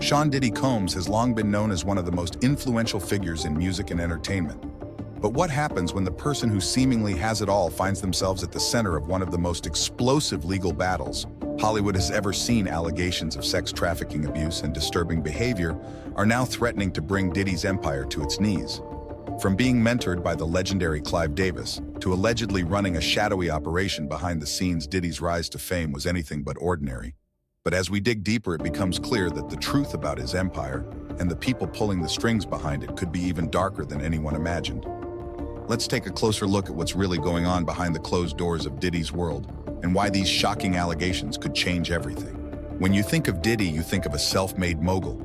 Sean Diddy Combs has long been known as one of the most influential figures in music and entertainment. But what happens when the person who seemingly has it all finds themselves at the center of one of the most explosive legal battles Hollywood has ever seen? Allegations of sex trafficking, abuse, and disturbing behavior are now threatening to bring Diddy's empire to its knees. From being mentored by the legendary Clive Davis to allegedly running a shadowy operation behind the scenes, Diddy's rise to fame was anything but ordinary. But as we dig deeper, it becomes clear that the truth about his empire and the people pulling the strings behind it could be even darker than anyone imagined. Let's take a closer look at what's really going on behind the closed doors of Diddy's world and why these shocking allegations could change everything. When you think of Diddy, you think of a self-made mogul.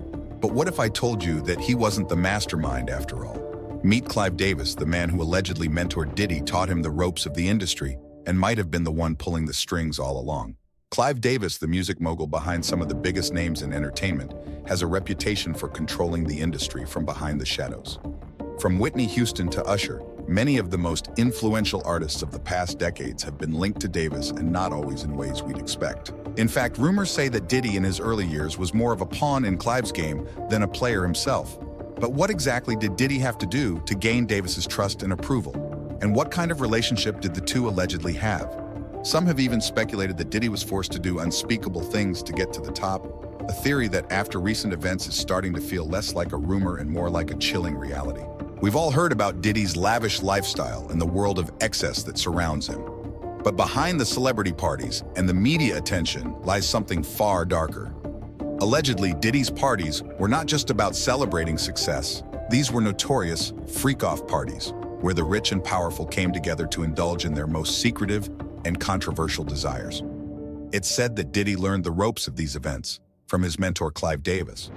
But what if I told you that he wasn't the mastermind after all? Meet Clive Davis, the man who allegedly mentored Diddy, taught him the ropes of the industry, and might have been the one pulling the strings all along. Clive Davis, the music mogul behind some of the biggest names in entertainment, has a reputation for controlling the industry from behind the shadows. From Whitney Houston to Usher, many of the most influential artists of the past decades have been linked to Davis, and not always in ways we'd expect. In fact, rumors say that Diddy in his early years was more of a pawn in Clive's game than a player himself. But what exactly did Diddy have to do to gain Davis's trust and approval? And what kind of relationship did the two allegedly have? Some have even speculated that Diddy was forced to do unspeakable things to get to the top, a theory that after recent events is starting to feel less like a rumor and more like a chilling reality. We've all heard about Diddy's lavish lifestyle and the world of excess that surrounds him. But behind the celebrity parties and the media attention lies something far darker. Allegedly, Diddy's parties were not just about celebrating success. These were notorious freak-off parties, where the rich and powerful came together to indulge in their most secretive and controversial desires. It's said that Diddy learned the ropes of these events from his mentor Clive Davis.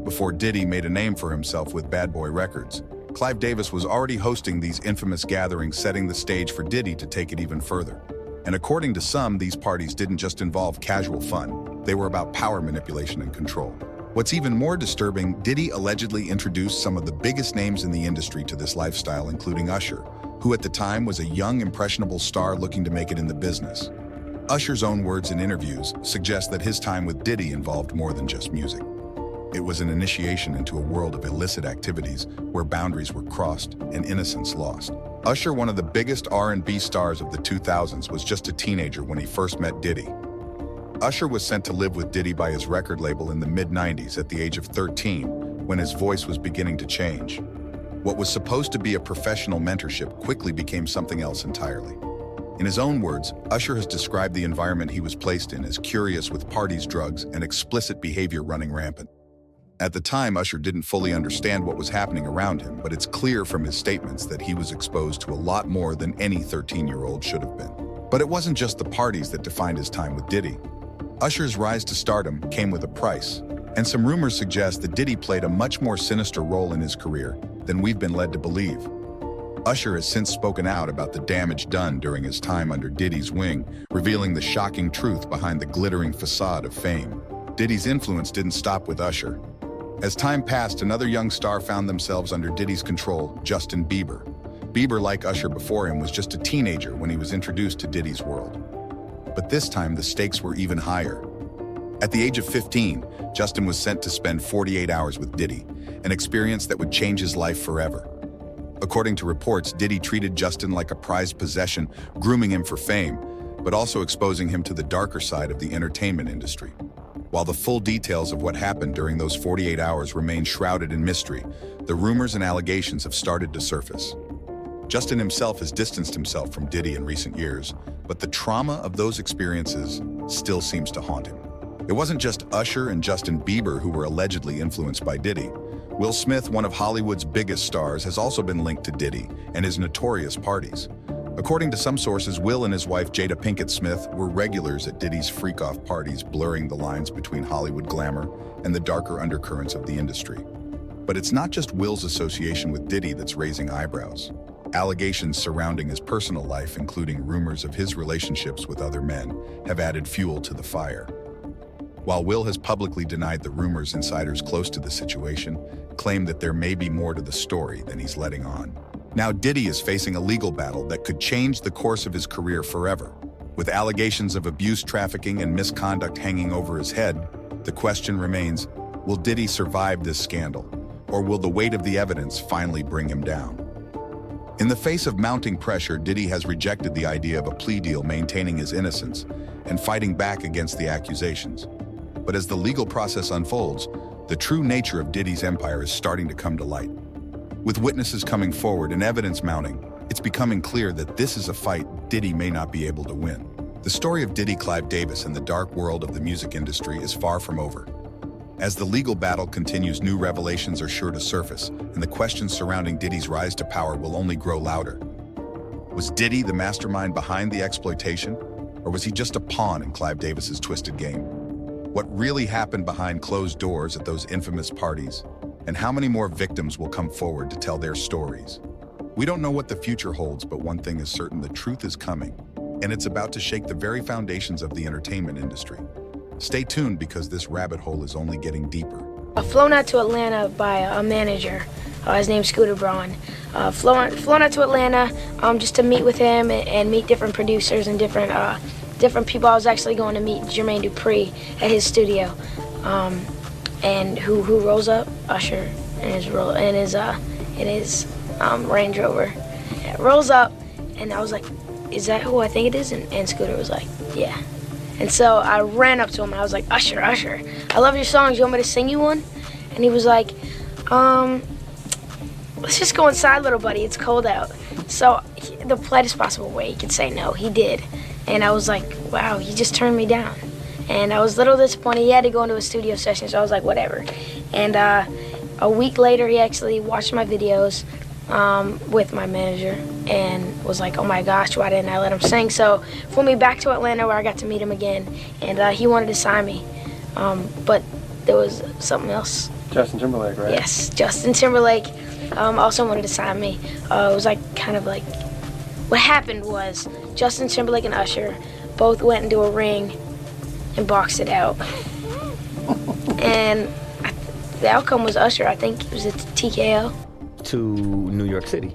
Before Diddy made a name for himself with Bad Boy Records, Clive Davis was already hosting these infamous gatherings, setting the stage for Diddy to take it even further. And according to some, these parties didn't just involve casual fun. They were about power manipulation and control. What's even more disturbing, Diddy allegedly introduced some of the biggest names in the industry to this lifestyle, including Usher, who at the time was a young, impressionable star looking to make it in the business. Usher's own words in interviews suggest that his time with Diddy involved more than just music. It was an initiation into a world of illicit activities where boundaries were crossed and innocence lost. Usher, one of the biggest R&B stars of the 2000s, was just a teenager when he first met Diddy. Usher was sent to live with Diddy by his record label in the mid-90s at the age of 13, when his voice was beginning to change. What was supposed to be a professional mentorship quickly became something else entirely. In his own words, Usher has described the environment he was placed in as curious, with parties, drugs, and explicit behavior running rampant. At the time, Usher didn't fully understand what was happening around him, but it's clear from his statements that he was exposed to a lot more than any 13-year-old should have been. But it wasn't just the parties that defined his time with Diddy. Usher's rise to stardom came with a price, and some rumors suggest that Diddy played a much more sinister role in his career than we've been led to believe. Usher has since spoken out about the damage done during his time under Diddy's wing, revealing the shocking truth behind the glittering facade of fame. Diddy's influence didn't stop with Usher. As time passed, another young star found themselves under Diddy's control, Justin Bieber. Bieber, like Usher before him, was just a teenager when he was introduced to Diddy's world. But this time, the stakes were even higher. At the age of 15, Justin was sent to spend 48 hours with Diddy, an experience that would change his life forever. According to reports, Diddy treated Justin like a prized possession, grooming him for fame, but also exposing him to the darker side of the entertainment industry. While the full details of what happened during those 48 hours remain shrouded in mystery, the rumors and allegations have started to surface. Justin himself has distanced himself from Diddy in recent years, but the trauma of those experiences still seems to haunt him. It wasn't just Usher and Justin Bieber who were allegedly influenced by Diddy. Will Smith, one of Hollywood's biggest stars, has also been linked to Diddy and his notorious parties. According to some sources, Will and his wife Jada Pinkett Smith were regulars at Diddy's freak-off parties, blurring the lines between Hollywood glamour and the darker undercurrents of the industry. But it's not just Will's association with Diddy that's raising eyebrows. Allegations surrounding his personal life, including rumors of his relationships with other men, have added fuel to the fire. While Will has publicly denied the rumors, insiders close to the situation claim that there may be more to the story than he's letting on. Now Diddy is facing a legal battle that could change the course of his career forever. With allegations of abuse, trafficking, and misconduct hanging over his head, the question remains, Will Diddy survive this scandal? Or will the weight of the evidence finally bring him down? In the face of mounting pressure, Diddy has rejected the idea of a plea deal, maintaining his innocence and fighting back against the accusations. But as the legal process unfolds, the true nature of Diddy's empire is starting to come to light. With witnesses coming forward and evidence mounting, it's becoming clear that this is a fight Diddy may not be able to win. The story of Diddy Clive Davis and the dark world of the music industry is far from over. As the legal battle continues, new revelations are sure to surface, and the questions surrounding Diddy's rise to power will only grow louder. Was Diddy the mastermind behind the exploitation, or was he just a pawn in Clive Davis's twisted game? What really happened behind closed doors at those infamous parties, and how many more victims will come forward to tell their stories? We don't know what the future holds, but one thing is certain: the truth is coming, and it's about to shake the very foundations of the entertainment industry. Stay tuned, because this rabbit hole is only getting deeper. Flown out to Atlanta by a manager. His name's Scooter Braun. Flown out to Atlanta just to meet with him and meet different producers and different people. I was actually going to meet Jermaine Dupri at his studio. And who rolls up? Usher in his Range Rover. Yeah, rolls up, and I was like, "Is that who I think it is?" And Scooter was like, "Yeah." And so I ran up to him and I was like, Usher, I love your songs. You want me to sing you one? And he was like, let's just go inside, little buddy. It's cold out. So the politest possible way he could say no, he did. And I was like, wow, he just turned me down. And I was a little disappointed. He had to go into a studio session, so I was like, whatever. And a week later, he actually watched my videos with my manager and was like, oh my gosh, why didn't I let him sing? So flew me back to Atlanta, where I got to meet him again, and he wanted to sign me. But there was something else. Justin Timberlake, right? Yes, Justin Timberlake also wanted to sign me. It was like kind of like, what happened was Justin Timberlake and Usher both went into a ring and boxed it out. And the outcome was Usher. I think it was a TKO. To New York City,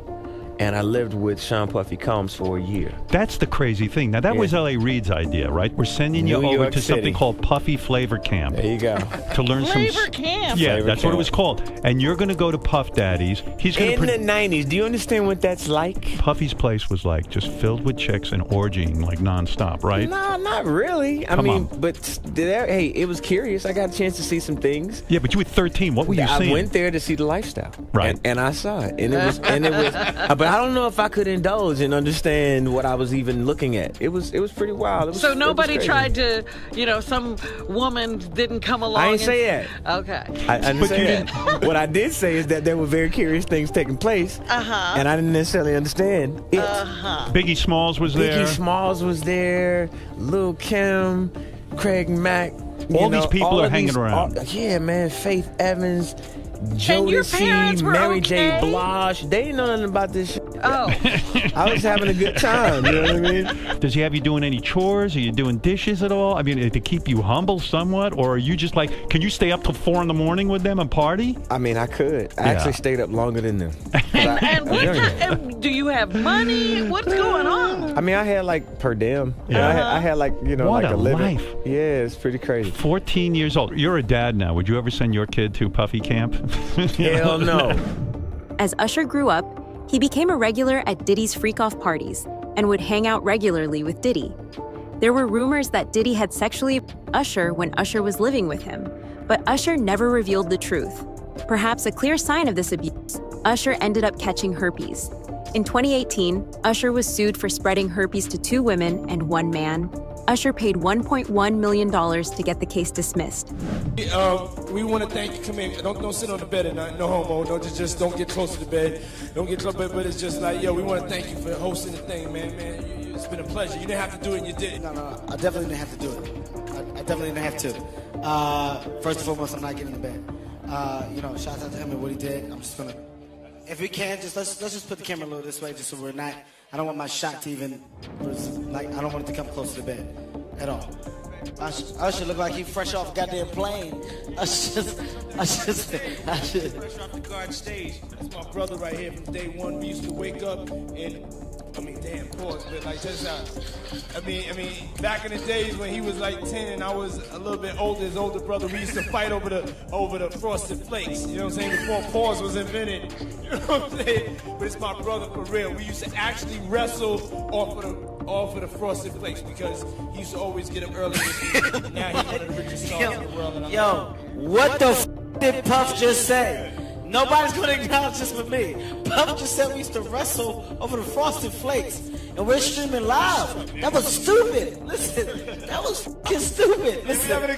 and I lived with Sean Puffy Combs for a year. That's the crazy thing. Now, that was L.A. Reid's idea, right? We're sending you over to something called Puffy Flavor Camp. There you go. To learn Flavor Camp. Yeah, Flavor that's Camp. what it was called. And you're going to go to Puff Daddy's. He's going In the 90s, do you understand what that's like? Puffy's place was like just filled with chicks and orgying like nonstop, right? No, not really. I mean, but hey, it was curious. I got a chance to see some things. Yeah, but you were 13. What were you seeing? I went there to see the lifestyle. Right. And I saw it. And it was, but I don't know if I could indulge and understand what I was even looking at. It was pretty wild. So nobody tried to, some woman didn't come along. I didn't say that. Okay. I didn't say that. What I did say is that there were very curious things taking place. And I didn't necessarily understand it. Biggie Smalls was there. Biggie Smalls was there. Lil' Kim, Craig Mack. All these people are hanging around. Yeah, man. Faith Evans, And your parents Jodeci, were Mary okay? J. Blige. They didn't know nothing about this shit. Oh. I was having a good time, you know what I mean? Does he have you doing any chores? Are you doing dishes at all? I mean, to keep you humble somewhat? Or are you just like, can you stay up till 4 a.m. with them and party? I mean, I could. I actually stayed up longer than them. And do you have money? What's going on? I mean, I had like per diem. Yeah. I had like, What like a a living. life. Yeah, it's pretty crazy. 14 years old. You're a dad now. Would you ever send your kid to Puffy Camp? Hell no. As Usher grew up, he became a regular at Diddy's freak-off parties and would hang out regularly with Diddy. There were rumors that Diddy had sexually abused Usher when Usher was living with him, but Usher never revealed the truth. Perhaps a clear sign of this abuse, Usher ended up catching herpes. In 2018, Usher was sued for spreading herpes to 2 women and 1 man. Usher paid $1.1 million to get the case dismissed. We want to thank you. Come in. Don't sit on the bed at night. No homo. Don't just don't get close to the bed. Don't get close. But it's just like, we want to thank you for hosting the thing, man. It's been a pleasure. You didn't have to do it, and you did. No. I definitely didn't have to do it. I definitely didn't have to. First and foremost, I'm not getting in the bed. Shout out to him and what he did. I'm just gonna, if we can, let's just put the camera a little this way, just so we're not. I don't want my shot to even I don't want it to come close to the bed at all. Usher look like he fresh off a goddamn plane. Usher. Fresh off the garden stage. That's my brother right here from day one. We used to wake up and, damn, pause, but like just back in the days when he was like 10 and I was a little bit older, his older brother, we used to fight over the frosted flakes. You know what I'm saying? Before pause was invented. You know what I'm saying? But it's my brother for real. We used to actually wrestle off of the frosted flakes because he used to always get up early. Now he's one of the richest stars in the world. Yo, what the f did Puff just say? Nobody's gonna acknowledge this but me. Puff just said we used to wrestle over the frosted flakes, and we're streaming live. That was stupid. Listen, that was fucking stupid. Listen.